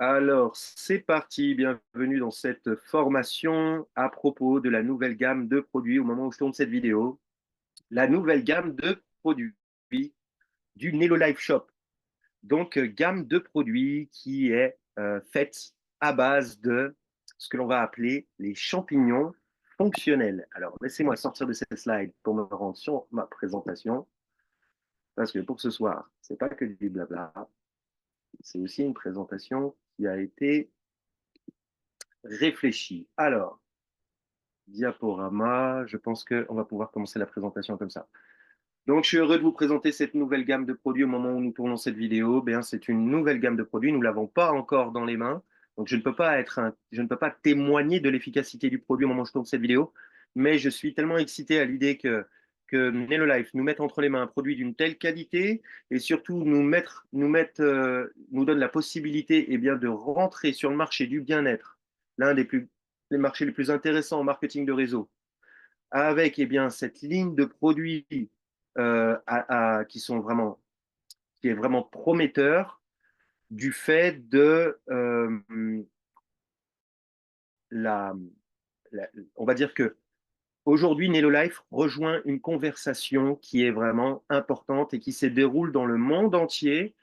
Alors, c'est parti, bienvenue dans cette formation à propos de la nouvelle gamme de produits au moment où je tourne cette vidéo. La nouvelle gamme de produits du Nelo Life Shop. Donc, gamme de produits qui est faite à base de ce que l'on va appeler les champignons fonctionnels. Alors, laissez-moi sortir de cette slide pour me rendre sur ma présentation, parce que pour ce soir, c'est pas que du blabla, c'est aussi une présentation qui a été réfléchie. Alors, diaporama, je pense qu'on va pouvoir commencer la présentation comme ça. Donc, je suis heureux de vous présenter cette nouvelle gamme de produits au moment où nous tournons cette vidéo. Bien, c'est une nouvelle gamme de produits, nous ne l'avons pas encore dans les mains. Donc, je ne peux pas témoigner de l'efficacité du produit au moment où je tourne cette vidéo, mais je suis tellement excité à l'idée que Nelolife nous mette entre les mains un produit d'une telle qualité et surtout nous donne la possibilité bien, de rentrer sur le marché du bien-être, l'un des marchés les plus intéressants en marketing de réseau, avec bien, cette ligne de produits qui est vraiment prometteur du fait de la, on va dire que aujourd'hui, Nelolife rejoint une conversation qui est vraiment importante et qui se déroule dans le monde entier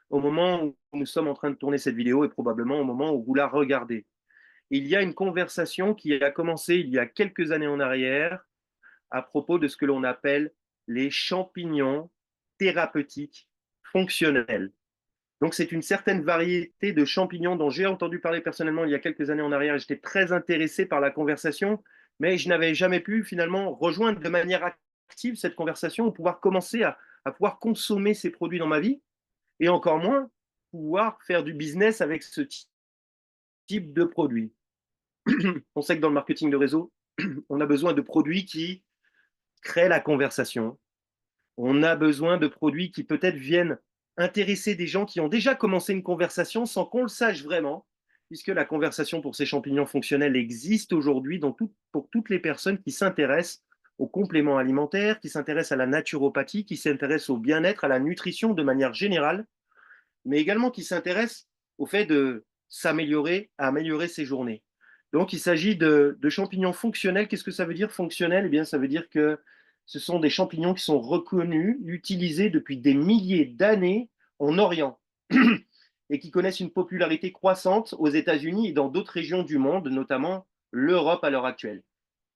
au moment où nous sommes en train de tourner cette vidéo et probablement au moment où vous la regardez. Il y a une conversation qui a commencé il y a quelques années en arrière à propos de ce que l'on appelle les champignons thérapeutiques fonctionnels. Donc, c'est une certaine variété de champignons dont j'ai entendu parler personnellement il y a quelques années en arrière et j'étais très intéressé par la conversation, mais je n'avais jamais pu finalement rejoindre de manière active cette conversation ou pouvoir commencer à pouvoir consommer ces produits dans ma vie et encore moins pouvoir faire du business avec ce type de produits. On sait que dans le marketing de réseau, on a besoin de produits qui créent la conversation. On a besoin de produits qui peut-être viennent intéresser des gens qui ont déjà commencé une conversation sans qu'on le sache vraiment, puisque la conversation pour ces champignons fonctionnels existe aujourd'hui pour toutes les personnes qui s'intéressent aux compléments alimentaires, qui s'intéressent à la naturopathie, qui s'intéressent au bien-être, à la nutrition de manière générale, mais également qui s'intéressent au fait de s'améliorer, à améliorer ses journées. Donc, il s'agit de champignons fonctionnels. Qu'est-ce que ça veut dire fonctionnel? Eh bien, ça veut dire que ce sont des champignons qui sont reconnus, utilisés depuis des milliers d'années en Orient et qui connaissent une popularité croissante aux États-Unis et dans d'autres régions du monde, notamment l'Europe à l'heure actuelle.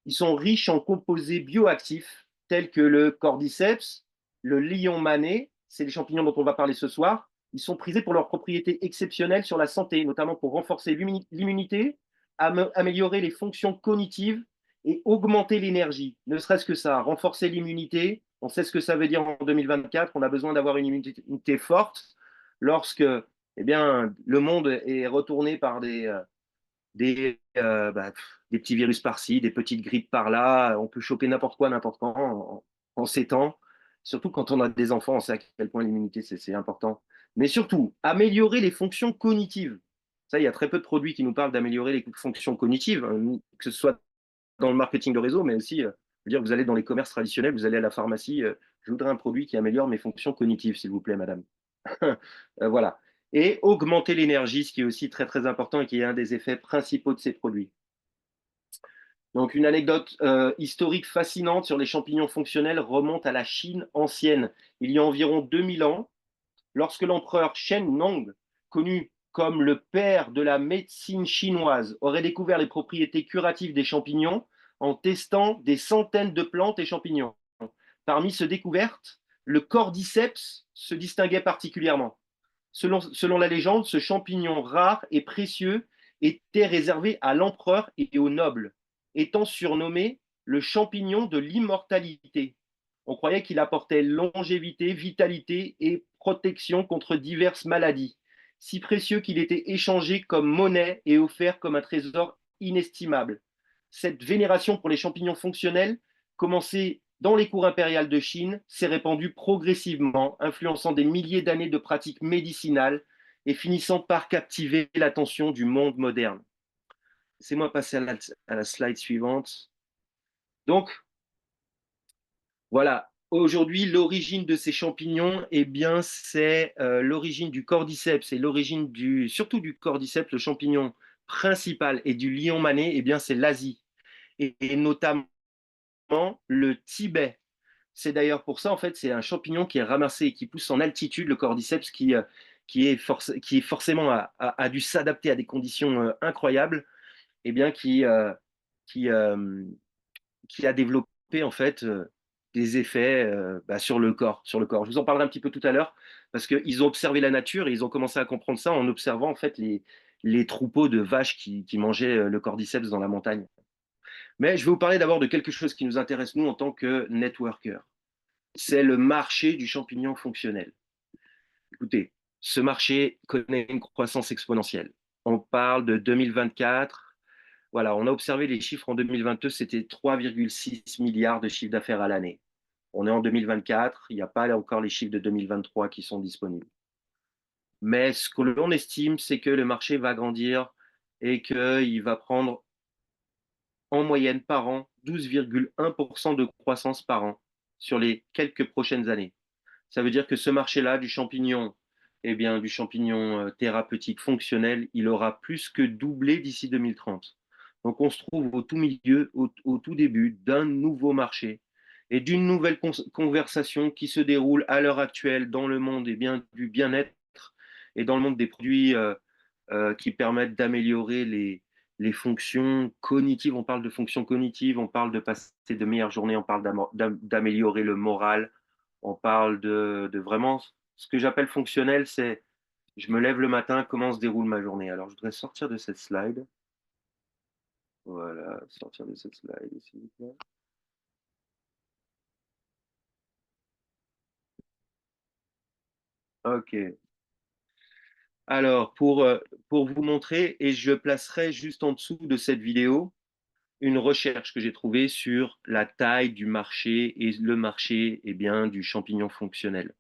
Ils sont riches en composés bioactifs tels que le cordyceps, le lion mané, c'est les champignons dont on va parler ce soir. Ils sont prisés pour leurs propriétés exceptionnelles sur la santé, notamment pour renforcer l'immunité, améliorer les fonctions cognitives et augmenter l'énergie. Ne serait-ce que ça, renforcer l'immunité, on sait ce que ça veut dire en 2024, on a besoin d'avoir une immunité forte lorsque le monde est retourné par des petits virus par-ci, des petites grippes par-là. On peut choper n'importe quoi, n'importe quand en ces temps. Surtout quand on a des enfants, on sait à quel point l'immunité, c'est important. Mais surtout, améliorer les fonctions cognitives. Ça, il y a très peu de produits qui nous parlent d'améliorer les fonctions cognitives, que ce soit dans le marketing de réseau, mais aussi, dire, vous allez dans les commerces traditionnels, vous allez à la pharmacie, je voudrais un produit qui améliore mes fonctions cognitives, s'il vous plaît, madame. Voilà. Et augmenter l'énergie, ce qui est aussi très très important et qui est un des effets principaux de ces produits. Donc une anecdote historique fascinante sur les champignons fonctionnels remonte à la Chine ancienne. Il y a environ 2000 ans, lorsque l'empereur Shen Nong, connu comme le père de la médecine chinoise, aurait découvert les propriétés curatives des champignons en testant des centaines de plantes et champignons. Parmi ces découvertes, le cordyceps se distinguait particulièrement. Selon la légende, ce champignon rare et précieux était réservé à l'empereur et aux nobles, étant surnommé le champignon de l'immortalité. On croyait qu'il apportait longévité, vitalité et protection contre diverses maladies, si précieux qu'il était échangé comme monnaie et offert comme un trésor inestimable. Cette vénération pour les champignons fonctionnels, commencée dans les cours impériales de Chine, s'est répandue progressivement, influençant des milliers d'années de pratiques médicinales et finissant par captiver l'attention du monde moderne. Laissez-moi passer à la slide suivante. Donc, voilà, Aujourd'hui, l'origine de ces champignons, eh bien, c'est l'origine du cordyceps et l'origine surtout du cordyceps, le champignon principal, et du lion mané, eh bien, c'est l'Asie et notamment le Tibet. C'est d'ailleurs pour ça, en fait, c'est un champignon qui est ramassé et qui pousse en altitude, le cordyceps, qui forcément a dû s'adapter à des conditions incroyables, et bien qui, euh, qui a développé en fait des effets sur le corps. Je vous en parlerai un petit peu tout à l'heure parce qu'ils ont observé la nature et ils ont commencé à comprendre ça en observant en fait les troupeaux de vaches qui mangeaient le cordyceps dans la montagne. Mais je vais vous parler d'abord de quelque chose qui nous intéresse nous en tant que networker. C'est le marché du champignon fonctionnel. Écoutez, ce marché connaît une croissance exponentielle. On parle de 2024. Voilà, on a observé les chiffres en 2022, c'était 3,6 milliards de chiffre d'affaires à l'année. On est en 2024, il n'y a pas encore les chiffres de 2023 qui sont disponibles. Mais ce que l'on estime, c'est que le marché va grandir et qu'il va prendre en moyenne par an 12,1% de croissance par an sur les quelques prochaines années. Ça veut dire que ce marché-là du champignon, eh bien, du champignon thérapeutique fonctionnel, il aura plus que doublé d'ici 2030. Donc on se trouve au tout milieu, au tout début d'un nouveau marché et d'une nouvelle conversation qui se déroule à l'heure actuelle dans le monde du bien-être et dans le monde des produits qui permettent d'améliorer les fonctions cognitives. On parle de fonctions cognitives, on parle de passer de meilleures journées, on parle d'améliorer le moral, on parle de vraiment ce que j'appelle fonctionnel, c'est je me lève le matin, comment se déroule ma journée. Alors je voudrais sortir de cette slide. Voilà, sortir de cette slide, s'il vous plaît. Ok. Alors, pour vous montrer, et je placerai juste en dessous de cette vidéo, une recherche que j'ai trouvée sur la taille du marché et le marché du champignon fonctionnel.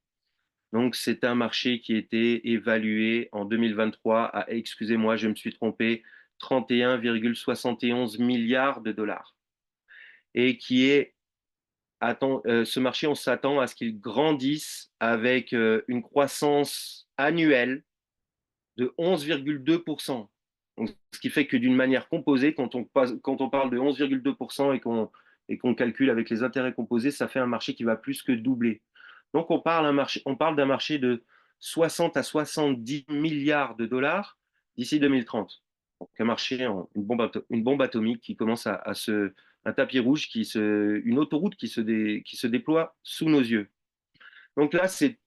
Donc, c'est un marché qui a été évalué en 2023 à, excusez-moi, je me suis trompé, 31,71 milliards de dollars. Et ce marché, on s'attend à ce qu'il grandisse avec une croissance annuelle de 11,2%. Donc, ce qui fait que d'une manière composée, quand on parle de 11,2% et qu'on calcule avec les intérêts composés, ça fait un marché qui va plus que doubler. Donc on parle d'un marché de 60 à 70 milliards de dollars d'ici 2030. Donc un marché, une bombe atomique qui commence un tapis rouge, une autoroute qui se déploie sous nos yeux. Donc là, c'est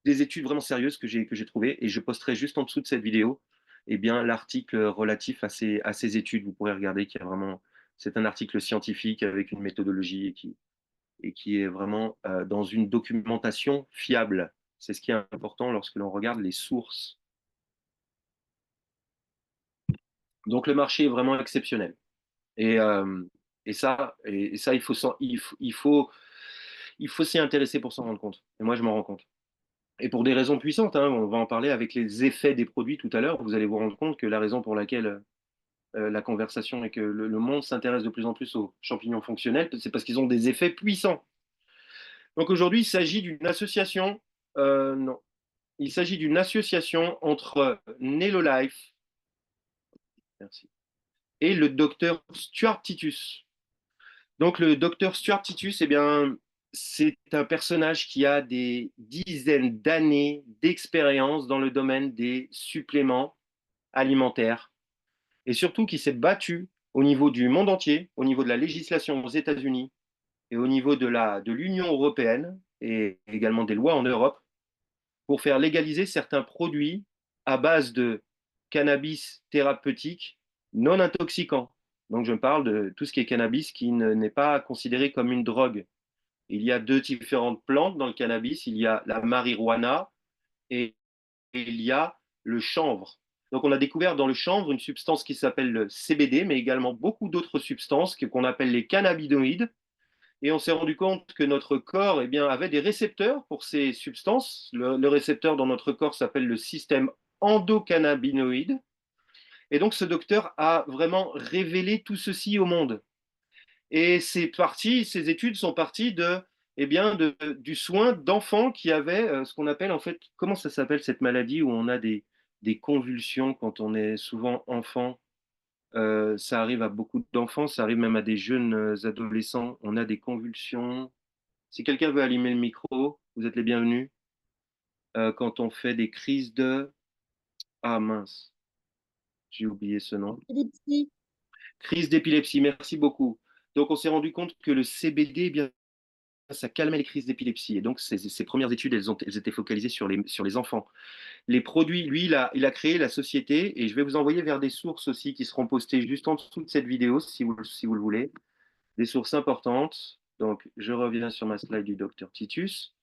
des études vraiment sérieuses que j'ai trouvées et je posterai juste en dessous de cette vidéo l'article relatif à ces études. Vous pourrez regarder qu'il y a vraiment, c'est un article scientifique avec une méthodologie et qui est vraiment dans une documentation fiable. C'est ce qui est important lorsque l'on regarde les sources. Donc le marché est vraiment exceptionnel. Et, euh, et ça, il faut s'y intéresser pour s'en rendre compte. Et moi, je m'en rends compte. Et pour des raisons puissantes, hein, on va en parler avec les effets des produits tout à l'heure. Vous allez vous rendre compte que la raison pour laquelle la conversation et que le monde s'intéresse de plus en plus aux champignons fonctionnels, c'est parce qu'ils ont des effets puissants. Donc aujourd'hui, il s'agit d'une association, non, il s'agit d'une association entre Nelolife, merci, et le docteur Stuart Titus. Donc le docteur Stuart Titus, eh bien, c'est un personnage qui a des dizaines d'années d'expérience dans le domaine des suppléments alimentaires et surtout qui s'est battu au niveau du monde entier, au niveau de la législation aux États-Unis et au niveau de l'Union européenne et également des lois en Europe pour faire légaliser certains produits à base de cannabis thérapeutique non intoxicant. Donc je parle de tout ce qui est cannabis qui n'est pas considéré comme une drogue. Il y a deux différentes plantes dans le cannabis. Il y a la marijuana et il y a le chanvre. Donc on a découvert dans le chanvre une substance qui s'appelle le CBD, mais également beaucoup d'autres substances qu'on appelle les cannabinoïdes. Et on s'est rendu compte que notre corps avait des récepteurs pour ces substances. Le récepteur dans notre corps s'appelle le système endocannabinoïde. Et donc ce docteur a vraiment révélé tout ceci au monde. Et ces études sont parties eh bien, du soin d'enfants qui avaient ce qu'on appelle en fait, comment ça s'appelle cette maladie où on a des convulsions quand on est souvent enfant. Ça arrive à beaucoup d'enfants, ça arrive même à des jeunes adolescents. On a des convulsions. Si quelqu'un veut allumer le micro, vous êtes les bienvenus. Quand on fait des crises de... Ah mince, j'ai oublié ce nom. Épilepsie. Crise d'épilepsie, merci beaucoup. Donc on s'est rendu compte que le CBD, eh bien, ça calmait les crises d'épilepsie. Et donc ces premières études, elles étaient focalisées sur les enfants. Les produits, lui, il a créé la société, et je vais vous envoyer vers des sources aussi qui seront postées juste en dessous de cette vidéo, si vous le voulez. Des sources importantes. Donc, je reviens sur ma slide du docteur Titus,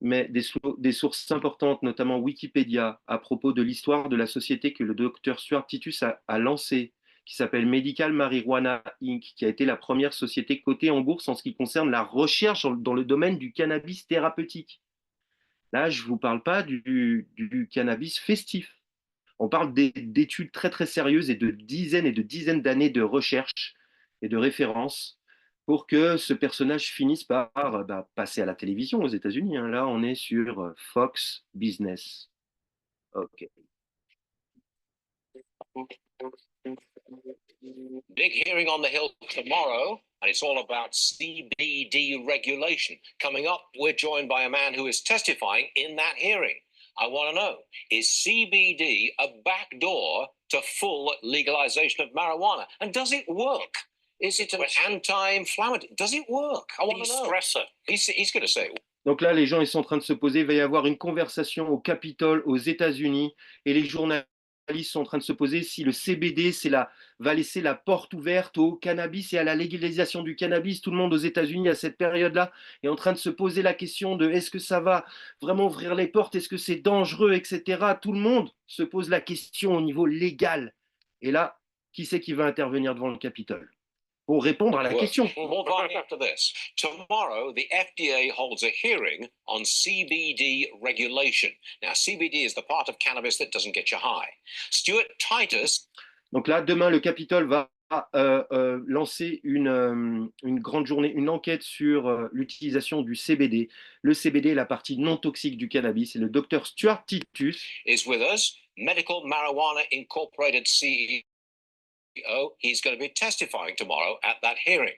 mais des sources importantes, notamment Wikipédia, à propos de l'histoire de la société que le docteur Stuart Titus a lancée, qui s'appelle Medical Marijuana Inc., qui a été la première société cotée en bourse en ce qui concerne la recherche dans le domaine du cannabis thérapeutique. Là, je ne vous parle pas du cannabis festif. On parle d'études très très sérieuses et de dizaines d'années de recherche et de références pour que ce personnage finisse par passer à la télévision aux États-Unis, hein. Là, on est sur Fox Business. Ok. Big hearing on the Hill tomorrow, and it's all about CBD regulation. Coming up, we're joined by a man who is testifying in that hearing. I want to know, is CBD a backdoor to full legalization of marijuana? And does it work? Is it an anti-inflammatory? Does it work? I want to know. He's going to say. Donc là, les gens ils sont en train de se poser. Il va y avoir une conversation au Capitole, aux États-Unis, et les journalistes sont en train de se poser si le CBD va laisser la porte ouverte au cannabis et à la légalisation du cannabis. Tout le monde aux États-Unis à cette période-là est en train de se poser la question de est-ce que ça va vraiment ouvrir les portes, est-ce que c'est dangereux, etc. Tout le monde se pose la question au niveau légal. Et là, qui c'est qui va intervenir devant le Capitole pour répondre à la question? More after this. Tomorrow, the FDA holds a hearing on CBD regulation. Now, CBD is the part of cannabis that doesn't get you high. Stuart Titus. Donc là, demain, le Capitole va lancer une grande journée, une enquête sur l'utilisation du CBD. Le CBD est la partie non toxique du cannabis. Et le docteur Stuart Titus is with us, Medical Marijuana Incorporated CEO. He's going to be testifying tomorrow at that hearing.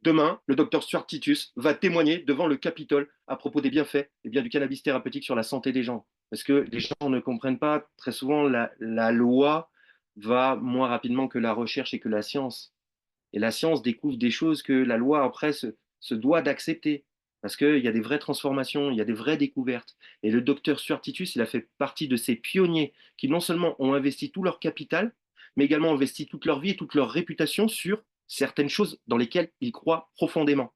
Demain, le docteur Stuart Titus va témoigner devant le Capitole à propos des bienfaits du cannabis thérapeutique sur la santé des gens. Parce que les gens ne comprennent pas, très souvent, la loi va moins rapidement que la recherche et que la science. Et la science découvre des choses que la loi, après, se doit d'accepter. Parce qu'il y a des vraies transformations, il y a des vraies découvertes. Et le docteur Stuart Titus, il a fait partie de ces pionniers qui non seulement ont investi tout leur capital, mais également investi toute leur vie et toute leur réputation sur certaines choses dans lesquelles ils croient profondément.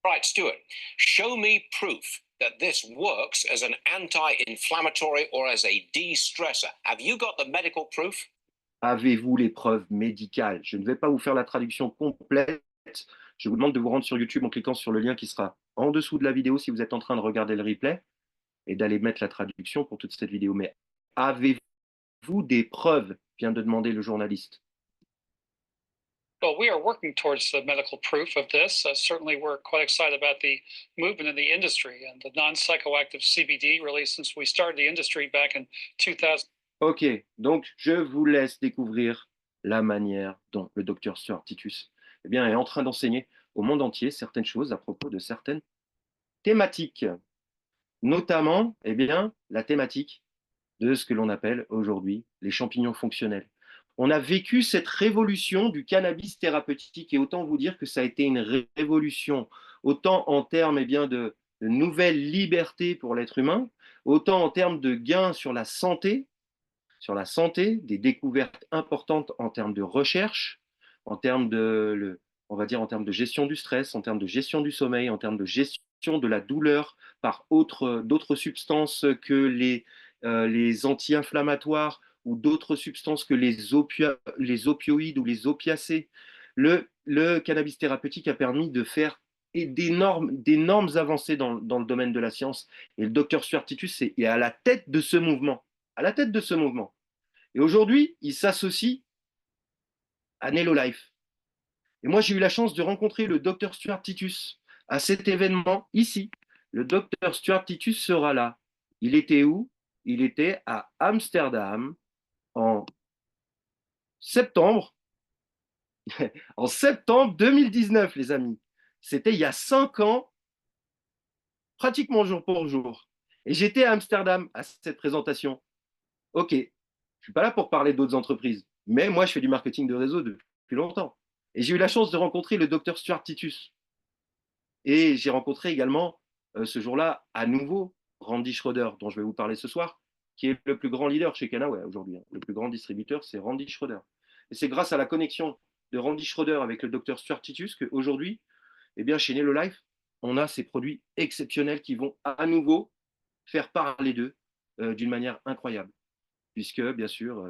Right, Stuart, show me proof that this works as an anti-inflammatory or as a de-stressor. Have you got the medical proof? Avez-vous les preuves médicales? Je ne vais pas vous faire la traduction complète. Je vous demande de vous rendre sur YouTube en cliquant sur le lien qui sera en dessous de la vidéo si vous êtes en train de regarder le replay et d'aller mettre la traduction pour toute cette vidéo. Mais avez-vous des preuves? Vient de demander le journaliste. Well, we are working towards the medical proof of this. Certainly, we're quite excited about the movement in the industry and the non-psychoactive CBD, really, since we started the industry back in 2000. Ok, donc je vous laisse découvrir la manière dont le docteur Stuart Titus est en train d'enseigner au monde entier certaines choses à propos de certaines thématiques, notamment la thématique de ce que l'on appelle aujourd'hui les champignons fonctionnels. On a vécu cette révolution du cannabis thérapeutique et autant vous dire que ça a été une révolution, autant en termes de nouvelles libertés pour l'être humain, autant en termes de gains sur la santé, des découvertes importantes en termes de recherche, en termes on va dire en termes de gestion du stress, en termes de gestion du sommeil, en termes de gestion de la douleur par d'autres substances que les anti-inflammatoires ou d'autres substances que les opioïdes ou les opiacés. Le cannabis thérapeutique a permis de faire d'énormes avancées dans le domaine de la science. Et le docteur Stuart Titus est à la tête de ce mouvement. À la tête de ce mouvement. Et aujourd'hui, il s'associe à Nello Life. Et moi, j'ai eu la chance de rencontrer le docteur Stuart Titus à cet événement ici. Le docteur Stuart Titus sera là. Il était où? Il était à Amsterdam en septembre, en septembre 2019, les amis. C'était il y a 5 ans, pratiquement jour pour jour. Et j'étais à Amsterdam à cette présentation. Ok, je ne suis pas là pour parler d'autres entreprises, mais moi, je fais du marketing de réseau depuis longtemps. Et j'ai eu la chance de rencontrer le docteur Stuart Titus. Et j'ai rencontré également ce jour-là à nouveau Randy Schroeder, dont je vais vous parler ce soir, qui est le plus grand leader chez Canaway aujourd'hui. Le plus grand distributeur, c'est Randy Schroeder. Et c'est grâce à la connexion de Randy Schroeder avec le docteur Stuart Titus qu'aujourd'hui, eh bien, chez Nelolife, on a ces produits exceptionnels qui vont à nouveau faire parler d'eux d'une manière incroyable. Puisque, bien sûr,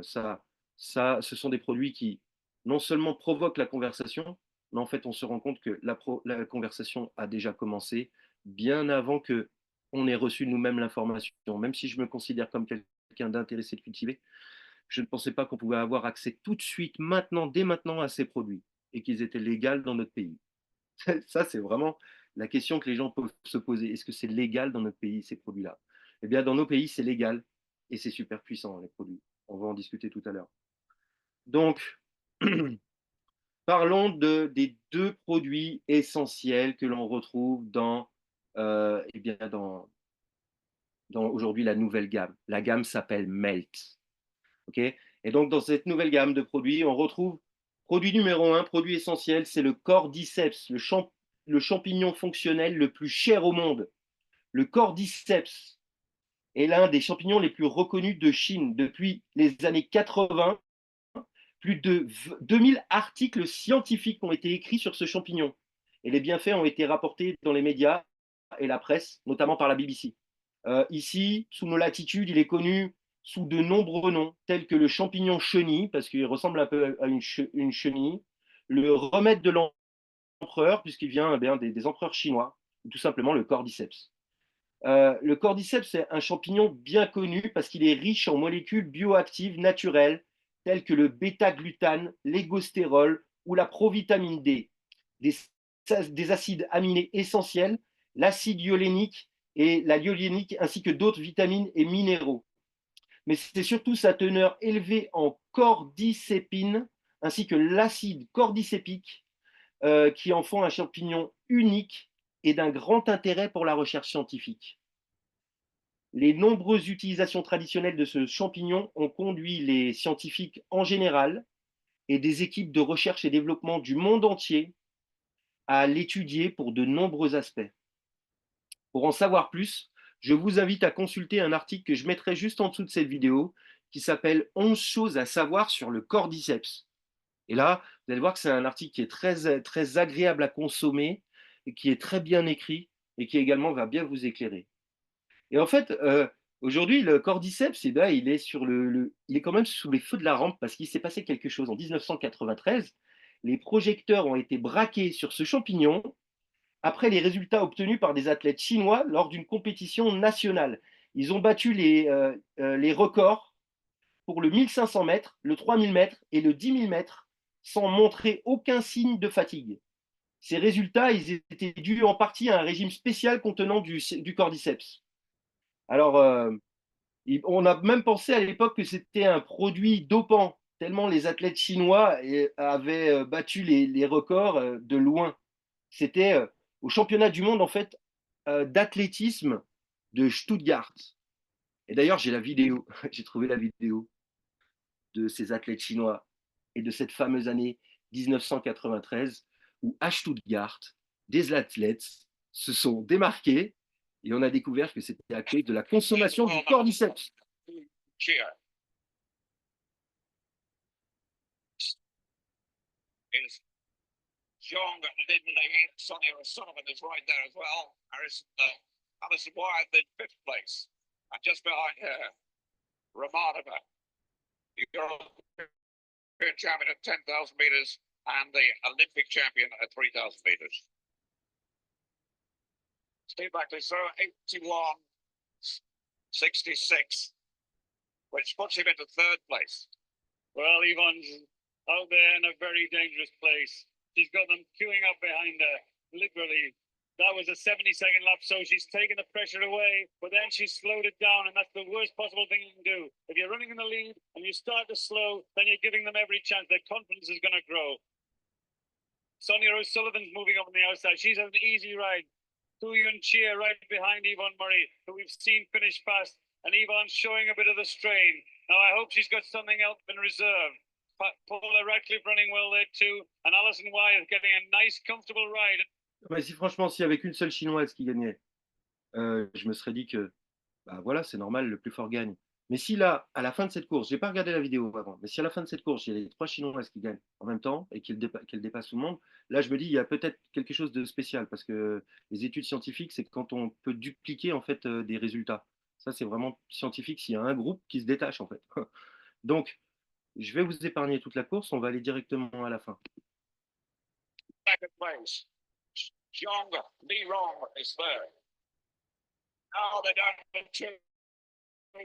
ce sont des produits qui non seulement provoquent la conversation, mais en fait, on se rend compte que la conversation a déjà commencé bien avant que on ait reçu nous-mêmes l'information. Même si je me considère comme quelqu'un d'intéressé de cultiver, je ne pensais pas qu'on pouvait avoir accès tout de suite, maintenant, dès maintenant, à ces produits et qu'ils étaient légaux dans notre pays. Ça, c'est vraiment la question que les gens peuvent se poser. Est-ce que c'est légal dans notre pays, ces produits-là? Eh bien, dans nos pays, c'est légal et c'est super puissant, les produits. On va en discuter tout à l'heure. Donc, parlons des deux produits essentiels que l'on retrouve eh bien, dans aujourd'hui la nouvelle gamme. La gamme s'appelle Melt. Okay, et donc, dans cette nouvelle gamme de produits, on retrouve produit numéro un, produit essentiel, c'est le cordyceps, le champignon fonctionnel le plus cher au monde. Le cordyceps est l'un des champignons les plus reconnus de Chine. Depuis les années 80, plus de 2000 articles scientifiques ont été écrits sur ce champignon. Et les bienfaits ont été rapportés dans les médias et la presse, notamment par la BBC. Ici, sous nos latitudes, il est connu sous de nombreux noms, tels que le champignon chenille, parce qu'il ressemble un peu à une chenille, le remède de l'empereur, puisqu'il vient des empereurs chinois, ou tout simplement le cordyceps. Le cordyceps est un champignon bien connu parce qu'il est riche en molécules bioactives naturelles, telles que le bêta-glutane, l'égostérol ou la provitamine D, des acides aminés essentiels, l'acide hyaluronique et la lyolénique, ainsi que d'autres vitamines et minéraux. Mais c'est surtout sa teneur élevée en cordycépine, ainsi que l'acide cordycépique, qui en font un champignon unique et d'un grand intérêt pour la recherche scientifique. Les nombreuses utilisations traditionnelles de ce champignon ont conduit les scientifiques en général et des équipes de recherche et développement du monde entier à l'étudier pour de nombreux aspects. Pour en savoir plus, je vous invite à consulter un article que je mettrai juste en dessous de cette vidéo qui s'appelle 11 choses à savoir sur le cordyceps. Et là, vous allez voir que c'est un article qui est très, très agréable à consommer et qui est très bien écrit et qui également va bien vous éclairer. Et en fait, aujourd'hui, le cordyceps, eh bien, il est quand même sous les feux de la rampe parce qu'il s'est passé quelque chose. En 1993, les projecteurs ont été braqués sur ce champignon après les résultats obtenus par des athlètes chinois lors d'une compétition nationale. Ils ont battu les records pour le 1500 mètres, le 3000 mètres et le 10 000 mètres sans montrer aucun signe de fatigue. Ces résultats, ils étaient dus en partie à un régime spécial contenant du cordyceps. Alors, on a même pensé à l'époque que c'était un produit dopant, tellement les athlètes chinois avaient battu les records de loin. C'était au championnat du monde en fait d'athlétisme de Stuttgart. Et d'ailleurs, j'ai la vidéo, j'ai trouvé la vidéo de ces athlètes chinois et de cette fameuse année 1993 où à Stuttgart, des athlètes se sont démarqués et on a découvert que c'était à cause de la consommation du cordyceps. Young, Lindley, Sonny O'Sullivan is right there as well. Alison Wyatt in fifth place. And just behind her, Ramanova, European champion at 10,000 meters and the Olympic champion at 3,000 meters. Steve Buckley, so 81.66, which puts him into third place. Well, Yvonne's out there in a very dangerous place. She's got them queuing up behind her, literally. That was a 70-second lap, so she's taken the pressure away, but then she's slowed it down, and that's the worst possible thing you can do. If you're running in the lead and you start to slow, then you're giving them every chance. Their confidence is going to grow. Sonia O'Sullivan's moving up on the outside. She's had an easy ride. Hu Yun Chia right behind Yvonne Murray, who we've seen finish fast, and Yvonne's showing a bit of the strain. Now I hope she's got something else in reserve. Paula Radcliffe running well there too, and Alison Wyeth getting a nice, comfortable ride. Mais si franchement, s'il y avait qu'une seule chinoise qui gagnait, je me serais dit que, bah voilà, c'est normal, le plus fort gagne. Mais si là, à la fin de cette course, j'ai pas regardé la vidéo avant, mais si à la fin de cette course, il y a les 3 chinoises qui gagnent en même temps et qu'elles dépassent tout le monde, là, je me dis, il y a peut-être quelque chose de spécial parce que les études scientifiques, c'est quand on peut dupliquer en fait des résultats. Ça, c'est vraiment scientifique s'il y a un groupe qui se détache en fait. Donc, je vais vous épargner toute la course, on va aller directement à la fin. Second place. Zhang Lirong is third. Now they're down to 2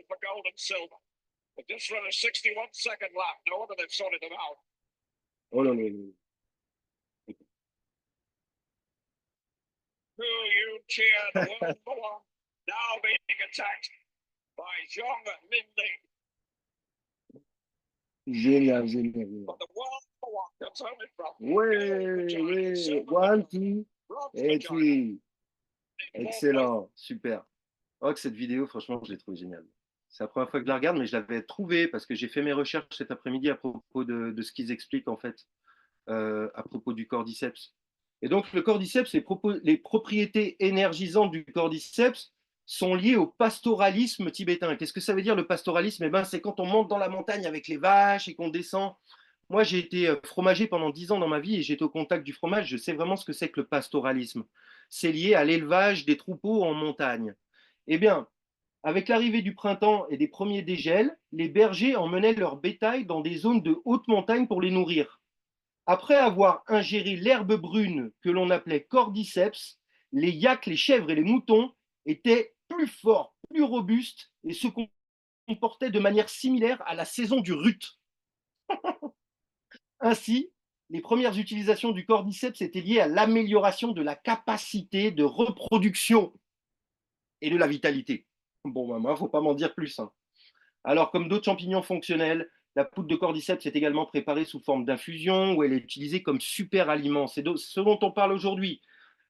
for gold and silver. They just run a 61-second lap. No wonder they've sorted them out. Oh là là. Hu Yun Chia, the world number one, now being attacked by Zhang Linli. Génial, génial, génial. But the world number one comes home in front. Ouais, 1, 2, et 3. Excellent, super. Oh, que cette vidéo, franchement, je l'ai trouvée géniale. C'est la première fois que je la regarde, mais je l'avais trouvée parce que j'ai fait mes recherches cet après-midi à propos de ce qu'ils expliquent en fait, à propos du cordyceps. Et donc, le cordyceps, les propriétés énergisantes du cordyceps sont liées au pastoralisme tibétain. Qu'est-ce que ça veut dire le pastoralisme? Eh ben, c'est quand on monte dans la montagne avec les vaches et qu'on descend. Moi, j'ai été fromager pendant 10 ans dans ma vie et j'étais au contact du fromage. Je sais vraiment ce que c'est que le pastoralisme. C'est lié à l'élevage des troupeaux en montagne. Eh bien, avec l'arrivée du printemps et des premiers dégels, les bergers emmenaient leur bétail dans des zones de haute montagne pour les nourrir. Après avoir ingéré l'herbe brune que l'on appelait cordyceps, les yaks, les chèvres et les moutons étaient plus forts, plus robustes et se comportaient de manière similaire à la saison du rut. Ainsi, les premières utilisations du cordyceps étaient liées à l'amélioration de la capacité de reproduction et de la vitalité. Bon, bah, moi, il ne faut pas m'en dire plus. Hein. Alors, comme d'autres champignons fonctionnels, la poudre de cordyceps est également préparée sous forme d'infusion où elle est utilisée comme super aliment. C'est ce dont on parle aujourd'hui,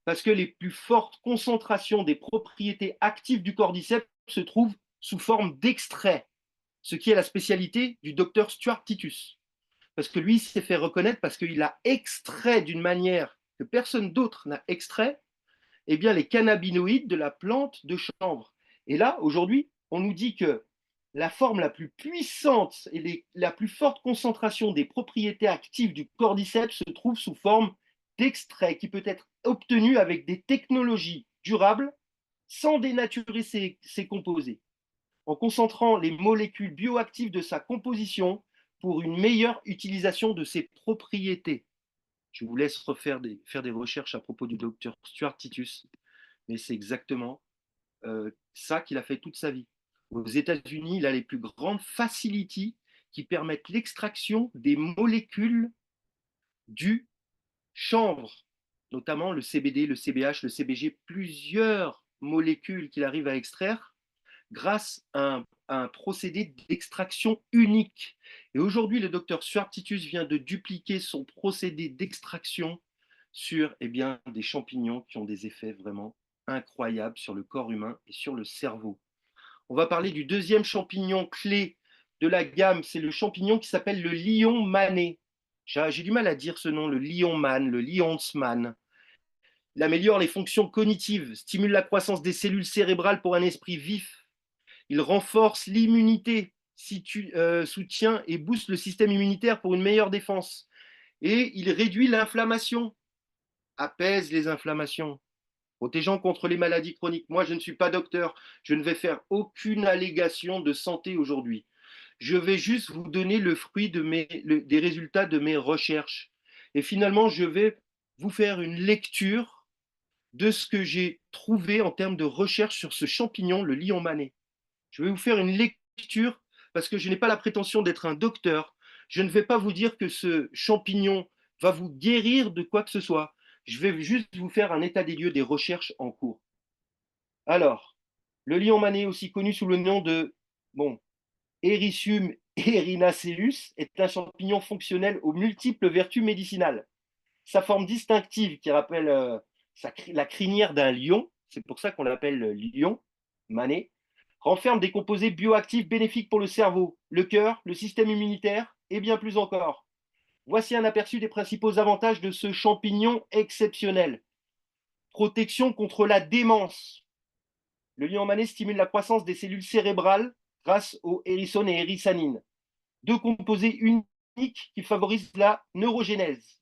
parce que les plus fortes concentrations des propriétés actives du cordyceps se trouvent sous forme d'extrait, ce qui est la spécialité du docteur Stuart Titus. Parce que lui, il s'est fait reconnaître parce qu'il a extrait d'une manière que personne d'autre n'a extrait, eh bien, les cannabinoïdes de la plante de chanvre. Et là, aujourd'hui, on nous dit que la forme la plus puissante et la plus forte concentration des propriétés actives du cordyceps se trouve sous forme d'extrait qui peut être obtenu avec des technologies durables sans dénaturer ses composés, en concentrant les molécules bioactives de sa composition pour une meilleure utilisation de ses propriétés. Je vous laisse faire des recherches à propos du docteur Stuart Titus, mais c'est exactement ça qu'il a fait toute sa vie. Aux États-Unis, il a les plus grandes facilities qui permettent l'extraction des molécules du chanvre, notamment le CBD, le CBH, le CBG, plusieurs molécules qu'il arrive à extraire grâce à un procédé d'extraction unique. Et aujourd'hui, le docteur Stuart Titus vient de dupliquer son procédé d'extraction sur des champignons qui ont des effets vraiment incroyables sur le corps humain et sur le cerveau. On va parler du deuxième champignon clé de la gamme, c'est le champignon qui s'appelle le lion mané. J'ai du mal à dire ce nom, le lion man, le lionsman. Il améliore les fonctions cognitives, stimule la croissance des cellules cérébrales pour un esprit vif. Il renforce l'immunité, soutient et booste le système immunitaire pour une meilleure défense. Et il réduit l'inflammation, apaise les inflammations, protégeant contre les maladies chroniques. Moi, je ne suis pas docteur, je ne vais faire aucune allégation de santé aujourd'hui. Je vais juste vous donner le fruit des résultats de mes recherches. Et finalement, je vais vous faire une lecture de ce que j'ai trouvé en termes de recherche sur ce champignon, le lion mané. Je vais vous faire une lecture parce que je n'ai pas la prétention d'être un docteur. Je ne vais pas vous dire que ce champignon va vous guérir de quoi que ce soit. Je vais juste vous faire un état des lieux des recherches en cours. Alors, le lion mané, aussi connu sous le nom de Ericium erinacellus, est un champignon fonctionnel aux multiples vertus médicinales. Sa forme distinctive, qui rappelle la crinière d'un lion, c'est pour ça qu'on l'appelle lion mané, renferme des composés bioactifs bénéfiques pour le cerveau, le cœur, le système immunitaire et bien plus encore. Voici un aperçu des principaux avantages de ce champignon exceptionnel. Protection contre la démence. Le lion mané stimule la croissance des cellules cérébrales grâce aux hérissone et hérissanine, deux composés uniques qui favorisent la neurogénèse.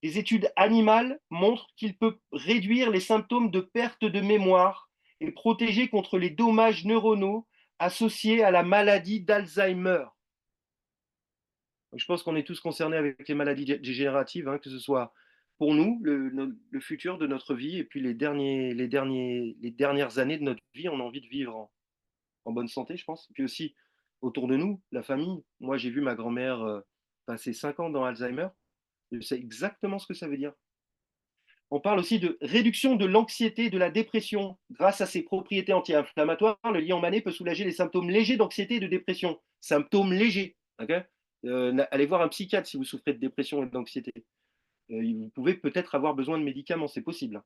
Des études animales montrent qu'il peut réduire les symptômes de perte de mémoire et protéger contre les dommages neuronaux associés à la maladie d'Alzheimer. Je pense qu'on est tous concernés avec les maladies dégénératives, hein, que ce soit pour nous, le futur de notre vie, et puis les dernières années de notre vie, on a envie de vivre en bonne santé, je pense. Et puis aussi, autour de nous, la famille. Moi, j'ai vu ma grand-mère passer 5 ans dans Alzheimer. Je sais exactement ce que ça veut dire. On parle aussi de réduction de l'anxiété et de la dépression. Grâce à ses propriétés anti-inflammatoires, le lion mané peut soulager les symptômes légers d'anxiété et de dépression. Symptômes légers. Okay, allez voir un psychiatre si vous souffrez de dépression et d'anxiété. Vous pouvez peut-être avoir besoin de médicaments, c'est possible.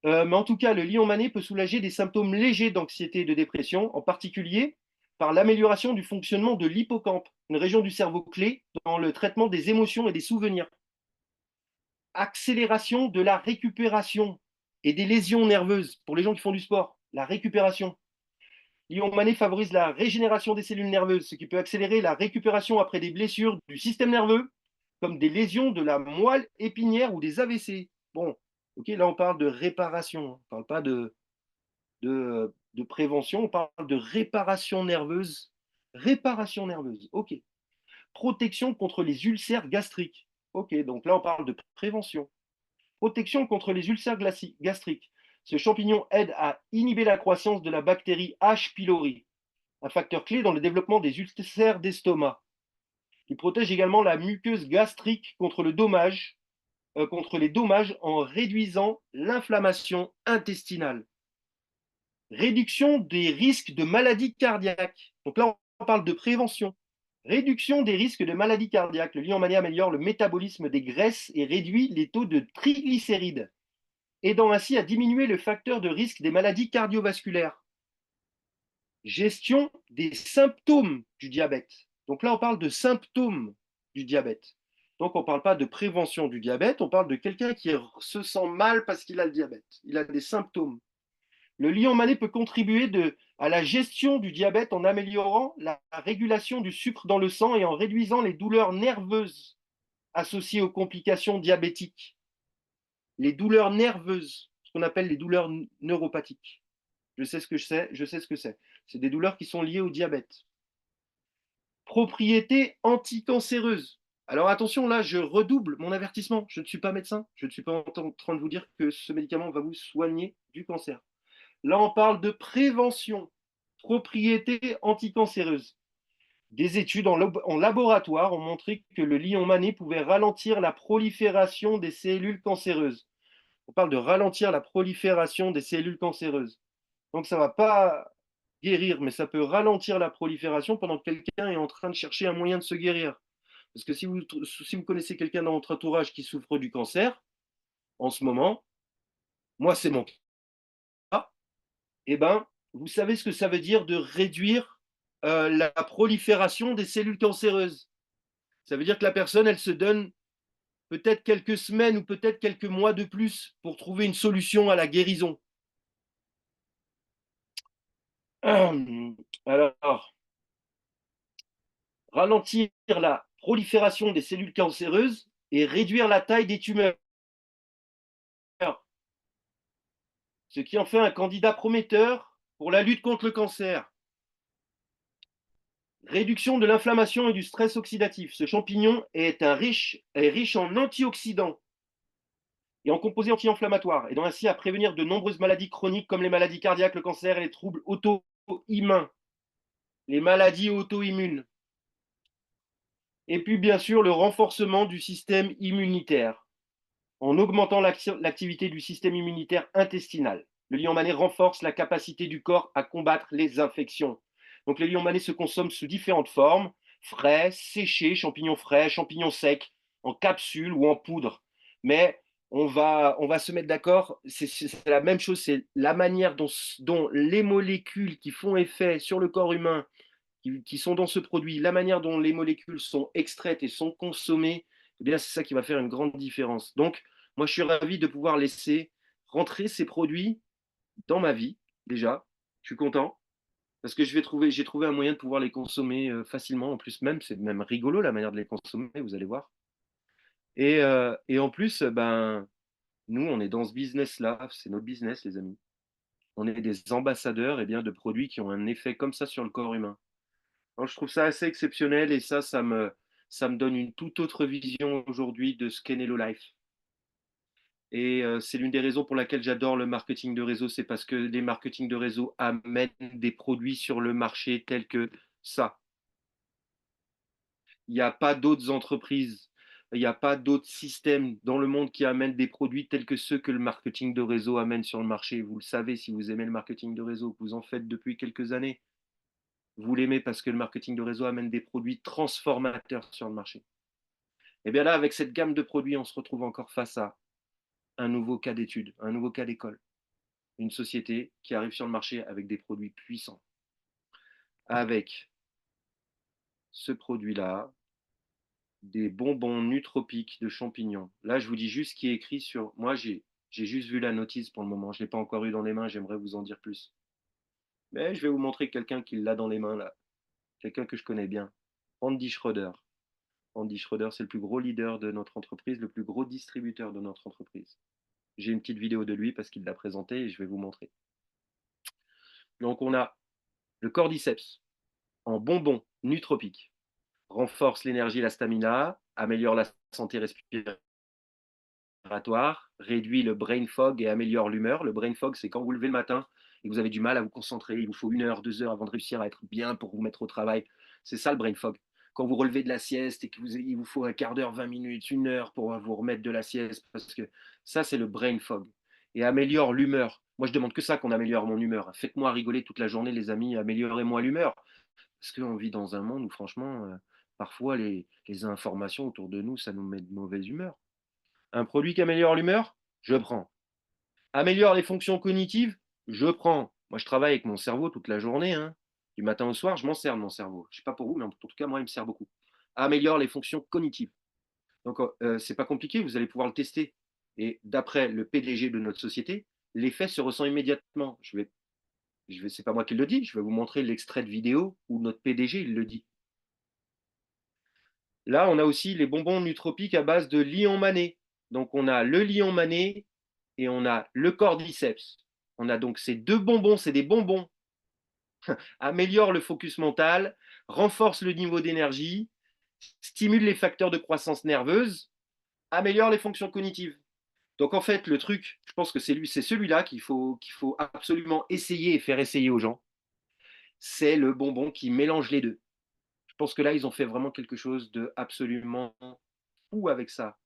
Mais en tout cas, le lion mané peut soulager des symptômes légers d'anxiété et de dépression, en particulier par l'amélioration du fonctionnement de l'hippocampe, une région du cerveau clé dans le traitement des émotions et des souvenirs. Accélération de la récupération et des lésions nerveuses pour les gens qui font du sport. La récupération. Lion mané favorise la régénération des cellules nerveuses, ce qui peut accélérer la récupération après des blessures du système nerveux, comme des lésions de la moelle épinière ou des AVC. Bon, ok, là on parle de réparation, on ne parle pas de prévention, on parle de réparation nerveuse. Réparation nerveuse, ok. Protection contre les ulcères gastriques. Ok, donc là on parle de prévention. Protection contre les ulcères gastriques. Ce champignon aide à inhiber la croissance de la bactérie H. pylori, un facteur clé dans le développement des ulcères d'estomac. Il protège également la muqueuse gastrique contre les dommages en réduisant l'inflammation intestinale. Réduction des risques de maladies cardiaques. Donc là, on parle de prévention. Réduction des risques de maladies cardiaques. Le lion mané améliore le métabolisme des graisses et réduit les taux de triglycérides, aidant ainsi à diminuer le facteur de risque des maladies cardiovasculaires. Gestion des symptômes du diabète. Donc là, on parle de symptômes du diabète. Donc on ne parle pas de prévention du diabète, on parle de quelqu'un qui se sent mal parce qu'il a le diabète. Il a des symptômes. Le lion mané peut contribuer à la gestion du diabète en améliorant la régulation du sucre dans le sang et en réduisant les douleurs nerveuses associées aux complications diabétiques. Les douleurs nerveuses, ce qu'on appelle les douleurs neuropathiques. Je sais ce que c'est. C'est des douleurs qui sont liées au diabète. Propriétés anticancéreuses. Alors attention, là, je redouble mon avertissement. Je ne suis pas médecin. Je ne suis pas en train de vous dire que ce médicament va vous soigner du cancer. Là, on parle de prévention. Propriétés anticancéreuses. Des études en laboratoire ont montré que le lion mané pouvait ralentir la prolifération des cellules cancéreuses. On parle de ralentir la prolifération des cellules cancéreuses. Donc ça ne va pas guérir, mais ça peut ralentir la prolifération pendant que quelqu'un est en train de chercher un moyen de se guérir. Parce que si vous connaissez quelqu'un dans votre entourage qui souffre du cancer, en ce moment, moi c'est mon cas, eh ben, vous savez ce que ça veut dire de réduire la prolifération des cellules cancéreuses. Ça veut dire que la personne, elle se donne peut-être quelques semaines ou peut-être quelques mois de plus pour trouver une solution à la guérison. Alors, ralentir la prolifération des cellules cancéreuses et réduire la taille des tumeurs, ce qui en fait un candidat prometteur pour la lutte contre le cancer. Réduction de l'inflammation et du stress oxydatif. Ce champignon est riche en antioxydants et en composés anti-inflammatoires, aidant ainsi à prévenir de nombreuses maladies chroniques comme les maladies cardiaques, le cancer et les troubles auto-immuns. Les maladies auto-immunes. Et puis, bien sûr, le renforcement du système immunitaire, en augmentant l'activité du système immunitaire intestinal. Le lion mané renforce la capacité du corps à combattre les infections. Donc, le lion mané se consomme sous différentes formes, frais, séchés, champignons frais, champignons secs, en capsule ou en poudre. Mais on va se mettre d'accord, c'est la même chose, c'est la manière dont les molécules qui font effet sur le corps humain qui sont dans ce produit, la manière dont les molécules sont extraites et sont consommées, eh bien, c'est ça qui va faire une grande différence. Donc, moi, je suis ravi de pouvoir laisser rentrer ces produits dans ma vie, déjà. Je suis content parce que j'ai trouvé un moyen de pouvoir les consommer facilement. En plus, même, c'est même rigolo la manière de les consommer, vous allez voir. Et en plus, ben, nous, on est dans ce business-là, c'est notre business, les amis. On est des ambassadeurs eh bien, de produits qui ont un effet comme ça sur le corps humain. Alors, je trouve ça assez exceptionnel et ça me donne une toute autre vision aujourd'hui de ce qu'est Nello Life. Et c'est l'une des raisons pour laquelle j'adore le marketing de réseau, c'est parce que les marketing de réseau amènent des produits sur le marché tels que ça. Il n'y a pas d'autres entreprises, il n'y a pas d'autres systèmes dans le monde qui amènent des produits tels que ceux que le marketing de réseau amène sur le marché. Vous le savez si vous aimez le marketing de réseau, que vous en faites depuis quelques années. Vous l'aimez parce que le marketing de réseau amène des produits transformateurs sur le marché. Et bien là, avec cette gamme de produits, on se retrouve encore face à un nouveau cas d'étude, un nouveau cas d'école. Une société qui arrive sur le marché avec des produits puissants. Avec ce produit-là, des bonbons nootropiques de champignons. Là, je vous dis juste ce qui est écrit sur... Moi, j'ai juste vu la notice pour le moment. Je ne l'ai pas encore eu dans les mains. J'aimerais vous en dire plus. Mais je vais vous montrer quelqu'un qui l'a dans les mains, là. Quelqu'un que je connais bien. Randy Schroeder. Randy Schroeder, c'est le plus gros leader de notre entreprise, le plus gros distributeur de notre entreprise. J'ai une petite vidéo de lui parce qu'il l'a présenté et je vais vous montrer. Donc on a le cordyceps en bonbons nootropiques, renforce l'énergie et la stamina, améliore la santé respiratoire, réduit le brain fog et améliore l'humeur. Le brain fog, c'est quand vous levez le matin et que vous avez du mal à vous concentrer, il vous faut 1 heure, 2 heures avant de réussir à être bien pour vous mettre au travail. C'est ça le brain fog. Quand vous relevez de la sieste et qu'il vous faut un quart d'heure, 20 minutes, 1 heure pour vous remettre de la sieste, parce que ça, c'est le brain fog. Et améliore l'humeur. Moi, je demande que ça qu'on améliore mon humeur. Faites-moi rigoler toute la journée, les amis, améliorez-moi l'humeur. Parce qu'on vit dans un monde où, franchement, parfois, les informations autour de nous, ça nous met de mauvaise humeur. Un produit qui améliore l'humeur, je prends. Améliore les fonctions cognitives, je prends. Moi, je travaille avec mon cerveau toute la journée. Hein. Du matin au soir, je m'en sers de mon cerveau. Je ne sais pas pour vous, mais en tout cas, moi, il me sert beaucoup. Améliore les fonctions cognitives. Donc, c'est pas compliqué, vous allez pouvoir le tester. Et d'après le PDG de notre société, l'effet se ressent immédiatement. C'est pas moi qui le dis, je vais vous montrer l'extrait de vidéo où notre PDG il le dit. Là, on a aussi les bonbons nootropiques à base de lion mané. Donc, on a le lion mané et on a le cordyceps. On a donc ces deux bonbons, c'est des bonbons. Améliore le focus mental, renforce le niveau d'énergie, stimule les facteurs de croissance nerveuse, améliore les fonctions cognitives. Donc en fait, le truc, je pense que c'est celui-là qu'il faut absolument essayer et faire essayer aux gens. C'est le bonbon qui mélange les deux. Je pense que là, ils ont fait vraiment quelque chose de absolument fou avec ça.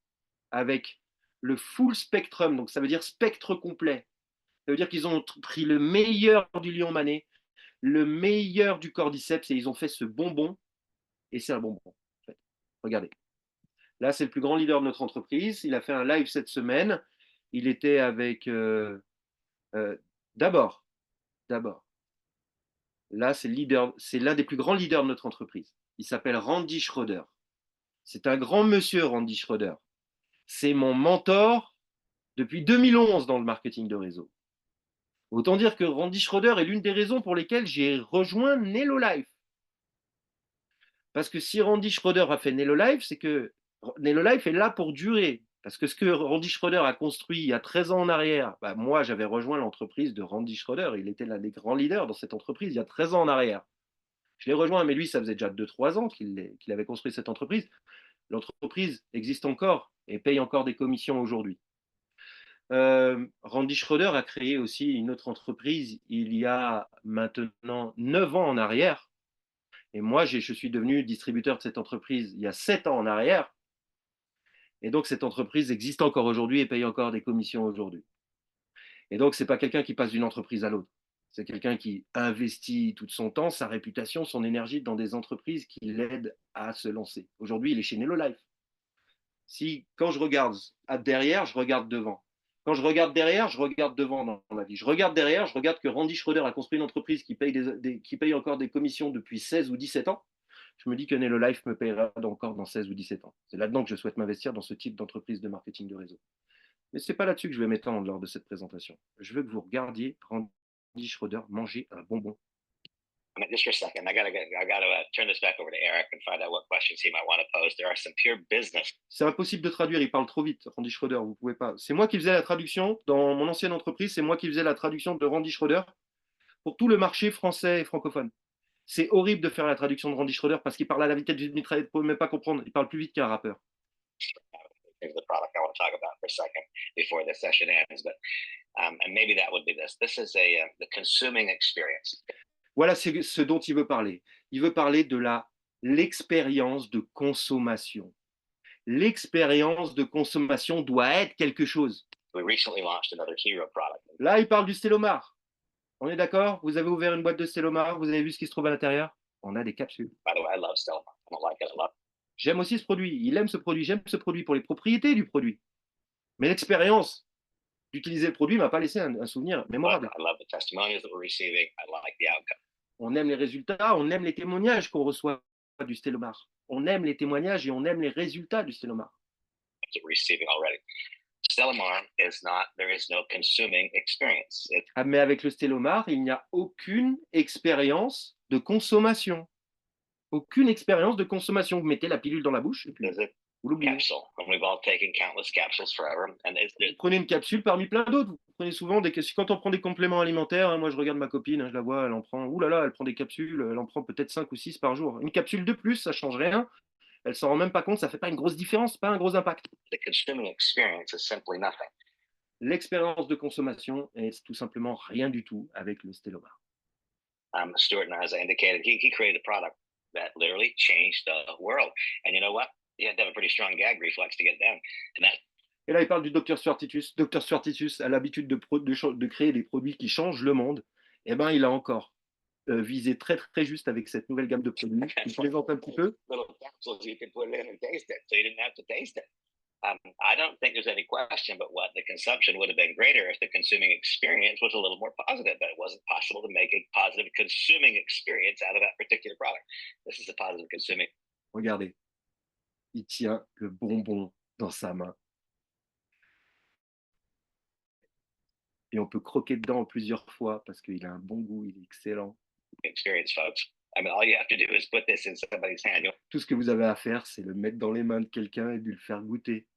Avec le full spectrum, donc ça veut dire spectre complet. Ça veut dire qu'ils ont pris le meilleur du lion mané, le meilleur du cordyceps et ils ont fait ce bonbon. Et c'est un bonbon, en fait. Regardez. Là, c'est le plus grand leader de notre entreprise. Il a fait un live cette semaine. Il était avec euh, d'abord, d'abord. Là, c'est l'un des plus grands leaders de notre entreprise. Il s'appelle Randy Schroeder. C'est un grand monsieur, Randy Schroeder. C'est mon mentor depuis 2011 dans le marketing de réseau. Autant dire que Randy Schroeder est l'une des raisons pour lesquelles j'ai rejoint Nello Life. Parce que si Randy Schroeder a fait Nello Life, c'est que Nello Life est là pour durer. Parce que ce que Randy Schroeder a construit il y a 13 ans en arrière, bah moi j'avais rejoint l'entreprise de Randy Schroeder, il était l'un des grands leaders dans cette entreprise il y a 13 ans en arrière. Je l'ai rejoint, mais lui ça faisait déjà 2-3 ans qu'il avait construit cette entreprise. L'entreprise existe encore et paye encore des commissions aujourd'hui. Randy Schroeder a créé aussi une autre entreprise il y a maintenant 9 ans en arrière Et moi, je suis devenu distributeur de cette entreprise il y a 7 ans en arrière. Et donc, cette entreprise existe encore aujourd'hui et paye encore des commissions aujourd'hui. Et donc, ce n'est pas quelqu'un qui passe d'une entreprise à l'autre. C'est quelqu'un qui investit tout son temps, sa réputation, son énergie dans des entreprises qui l'aident à se lancer. Aujourd'hui, il est chez Nelolife. Quand je regarde derrière, je regarde devant. Quand je regarde derrière, je regarde devant dans la vie. Je regarde derrière, je regarde que Randy Schroeder a construit une entreprise qui paye encore des commissions depuis 16 ou 17 ans. Je me dis que Nelolife me payera encore dans 16 ou 17 ans. C'est là-dedans que je souhaite m'investir dans ce type d'entreprise de marketing de réseau. Mais ce n'est pas là-dessus que je vais m'étendre lors de cette présentation. Je veux que vous regardiez Randy Schroeder manger un bonbon. I mean, just for a second, I gotta turn this back over to Eric and find out what questions he might want to pose. There are some pure business. C'est impossible de traduire, il parle trop vite, Randy Schroeder, vous pouvez pas. C'est moi qui faisais la traduction dans mon ancienne entreprise, c'est moi qui faisais la traduction de Randy Schroeder pour tout le marché français et francophone. C'est horrible de faire la traduction de Randy Schroeder parce qu'il parle à la vitesse d'une mitraillette, vous pouvez même pas comprendre, il parle plus vite qu'un rappeur. Here's the product I want to talk about for a second before the session ends, but and maybe that would be this. This is the consuming experience. Voilà ce dont il veut parler. Il veut parler de l'expérience de consommation. L'expérience de consommation doit être quelque chose. We recently launched another hero product. Là, il parle du Stélomar. On est d'accord? Vous avez ouvert une boîte de Stélomar, vous avez vu ce qui se trouve à l'intérieur? On a des capsules. By the way, I love Stillmar. I don't like it. I love it. J'aime aussi ce produit. Il aime ce produit. J'aime ce produit pour les propriétés du produit. Mais l'expérience d'utiliser le produit ne m'a pas laissé un souvenir mémorable. I love the testimonials that we're receiving. I like the outcome. On aime les résultats, on aime les témoignages qu'on reçoit du Stélomar. On aime les témoignages et on aime les résultats du Stélomar. That we're receiving already. Stellamar is not, there is no consuming experience. Mais avec le Stélomar, il n'y a aucune expérience de consommation. Aucune expérience de consommation. Vous mettez la pilule dans la bouche et puis vous l'oubliez. Capsule. And we've all taken countless capsules forever. And Vous prenez une capsule parmi plein d'autres. Vous prenez souvent quand on prend des compléments alimentaires, hein, moi je regarde ma copine, je la vois, elle en prend, elle prend des capsules, elle en prend peut-être 5 ou 6 par jour. Une capsule de plus, ça ne change rien. Elle s'en rend même pas compte, ça ne fait pas une grosse différence, pas un gros impact. The consuming experience is simply nothing. L'expérience de consommation est tout simplement rien du tout avec le Stélomar. Stuart, and as I indicated, he created a product that literally changed the world. And you know what? You had to have a pretty strong gag reflex to get down. Et là, il parle du Dr Swartitus. Dr Swartitus a l'habitude de créer des produits qui changent le monde. Eh bien, il a encore visé très, très juste avec cette nouvelle gamme de produits. Il présente un petit peu. I don't think there's any question but what the consumption would have been greater if the consuming experience was a little more positive, but it wasn't possible to make a positive consuming experience out of that particular product. This is a positive consuming. Regardez, il tient le bonbon dans sa main. Et on peut croquer dedans plusieurs fois parce qu'il a un bon goût, il est excellent. Experience, folks. I mean, all you have to do is put this in somebody's hand. Tout ce que vous avez à faire, c'est le mettre dans les mains de quelqu'un et de le faire goûter.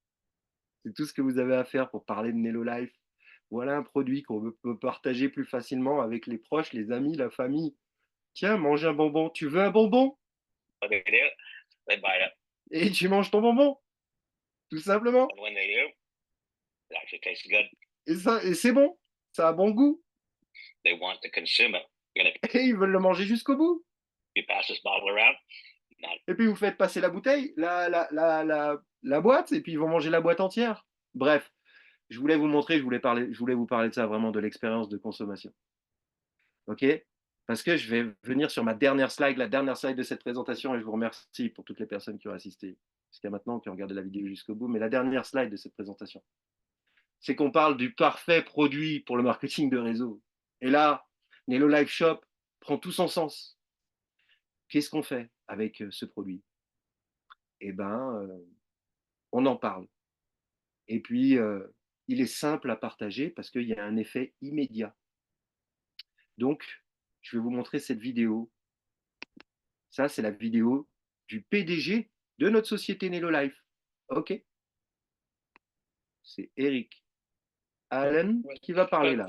C'est tout ce que vous avez à faire pour parler de Nelolife. Voilà un produit qu'on peut partager plus facilement avec les proches, les amis, la famille. Tiens, mange un bonbon. Tu veux un bonbon? Et tu manges ton bonbon. Tout simplement. Et c'est bon. Ça a bon goût. They want to consume it. Et ils veulent le manger jusqu'au bout. You pass this bottle around. Et puis vous faites passer la bouteille, la boîte, et puis ils vont manger la boîte entière. Bref, je voulais vous montrer, je voulais vous parler de ça, vraiment de l'expérience de consommation. Ok? Parce que je vais venir sur ma dernière slide, la dernière slide de cette présentation, et je vous remercie pour toutes les personnes qui ont assisté jusqu'à maintenant, qui ont regardé la vidéo jusqu'au bout, mais la dernière slide de cette présentation, c'est qu'on parle du parfait produit pour le marketing de réseau. Et là, Nelolife Shop prend tout son sens. Qu'est-ce qu'on fait avec ce produit? Eh bien, on en parle. Et puis, il est simple à partager parce qu'il y a un effet immédiat. Donc, je vais vous montrer cette vidéo. Ça, c'est la vidéo du PDG de notre société Nelolife. OK? C'est Eric Allen qui va parler là.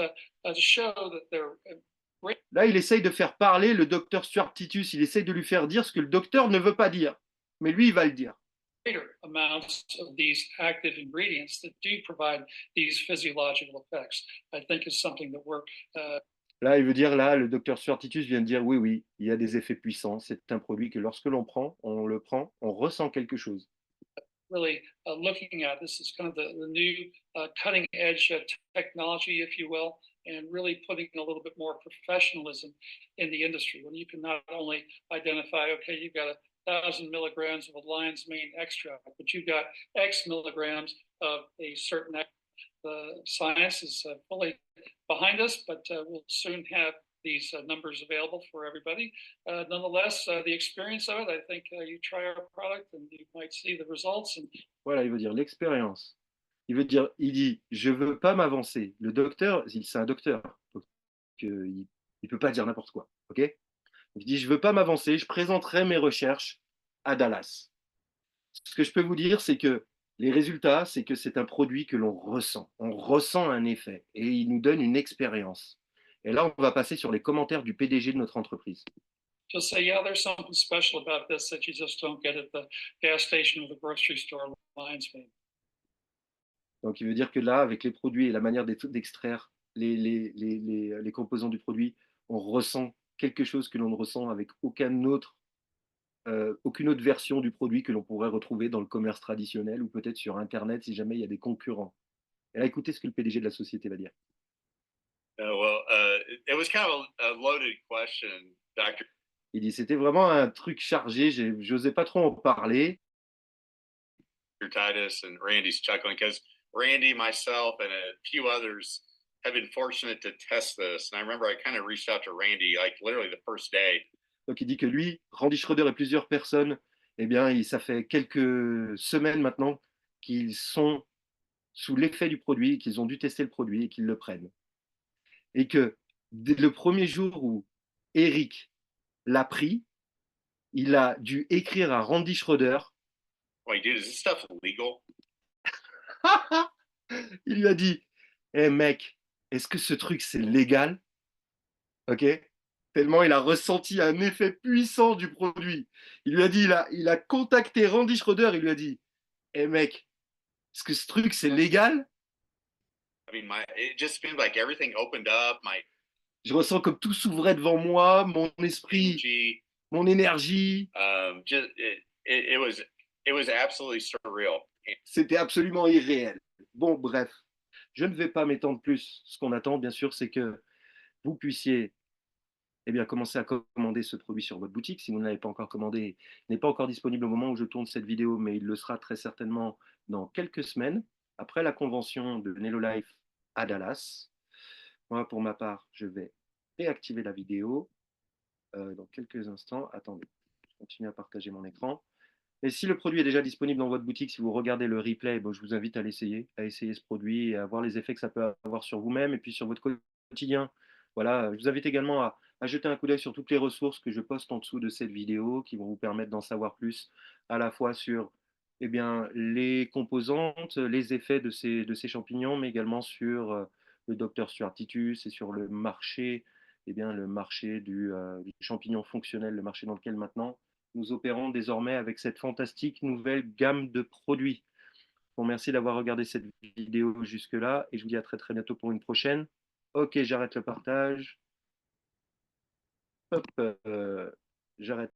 Là, il essaye de faire parler le docteur Stuart Titus. Il essaye de lui faire dire ce que le docteur ne veut pas dire. Mais lui, il va le dire. Amounts of these active ingredients that do provide these physiological effects, I think is something that we're Là, il veut dire, là, le docteur Stuart Titus vient de dire, oui, oui, il y a des effets puissants. C'est un produit que lorsque l'on prend, on le prend, on ressent quelque chose. Really looking at this is kind of the new cutting edge technology, if you will, and really putting a little bit more professionalism in the industry when you can not only identify, okay, you've got 1,000 milligrams of a lion's mane extract, but you've got X milligrams of a certain science is fully behind us, but we'll soon have these numbers available for everybody. Nonetheless, the experience of it, I think you try our product and you might see the results. And Voilà, il veut dire l'expérience. Il veut dire, il dit, je veux pas m'avancer. Le docteur, c'est un docteur, donc il peut pas dire n'importe quoi, ok? Il dit, je veux pas m'avancer, je présenterai mes recherches à Dallas. Ce que je peux vous dire, c'est que les résultats, c'est que c'est un produit que l'on ressent. On ressent un effet et il nous donne une expérience. Et là, on va passer sur les commentaires du PDG de notre entreprise. just say, yeah, there's something special about this that you just don't get at the gas station or the grocery store lion's mane. Donc, il veut dire que là, avec les produits et la manière d'extraire les composants du produit, on ressent quelque chose que l'on ne ressent avec aucune autre version du produit que l'on pourrait retrouver dans le commerce traditionnel ou peut-être sur Internet si jamais il y a des concurrents. Et là, écoutez ce que le PDG de la société va dire. It was kind of a loaded question, Dr. Il dit, c'était vraiment un truc chargé, j'osais pas trop en parler. Titus, and Randy's chuckling because Randy, myself, and a few others have been fortunate to test this. And I remember I kind of reached out to Randy like literally the first day. Donc il dit que lui, Randy Schroeder et plusieurs personnes, eh bien, ça fait quelques semaines maintenant qu'ils sont sous l'effet du produit, qu'ils ont dû tester le produit et qu'ils le prennent. Et que dès le premier jour où Eric l'a pris, il a dû écrire à Randy Schroeder. Wait, dude, is this stuff legal? Il lui a dit, hé mec, est-ce que ce truc c'est légal? Ok? Tellement il a ressenti un effet puissant du produit. Il lui a dit, il a contacté Randy Schroeder, il lui a dit, hé mec, est-ce que ce truc c'est légal? I mean, it just seemed like everything opened up. Je ressens comme tout s'ouvrait devant moi, mon esprit, Energy, mon énergie. just it was absolutely surreal. C'était absolument irréel. Bon, bref, je ne vais pas m'étendre plus. Ce qu'on attend, bien sûr, c'est que vous puissiez commencer à commander ce produit sur votre boutique. Si vous ne l'avez pas encore commandé, il n'est pas encore disponible au moment où je tourne cette vidéo, mais il le sera très certainement dans quelques semaines, après la convention de Nelolife à Dallas. Moi, pour ma part, je vais réactiver la vidéo dans quelques instants. Attendez, je continue à partager mon écran. Et si le produit est déjà disponible dans votre boutique, si vous regardez le replay, bon, je vous invite à l'essayer, à essayer ce produit et à voir les effets que ça peut avoir sur vous-même et puis sur votre quotidien. Voilà, je vous invite également à jeter un coup d'œil sur toutes les ressources que je poste en dessous de cette vidéo qui vont vous permettre d'en savoir plus à la fois sur les composantes, les effets de ces champignons, mais également sur le docteur Stuart Titus et sur le marché, le marché du champignon fonctionnel, le marché dans lequel maintenant nous opérons désormais avec cette fantastique nouvelle gamme de produits. Bon, merci d'avoir regardé cette vidéo jusque-là et je vous dis à très très bientôt pour une prochaine. Ok, j'arrête le partage. Hop, j'arrête.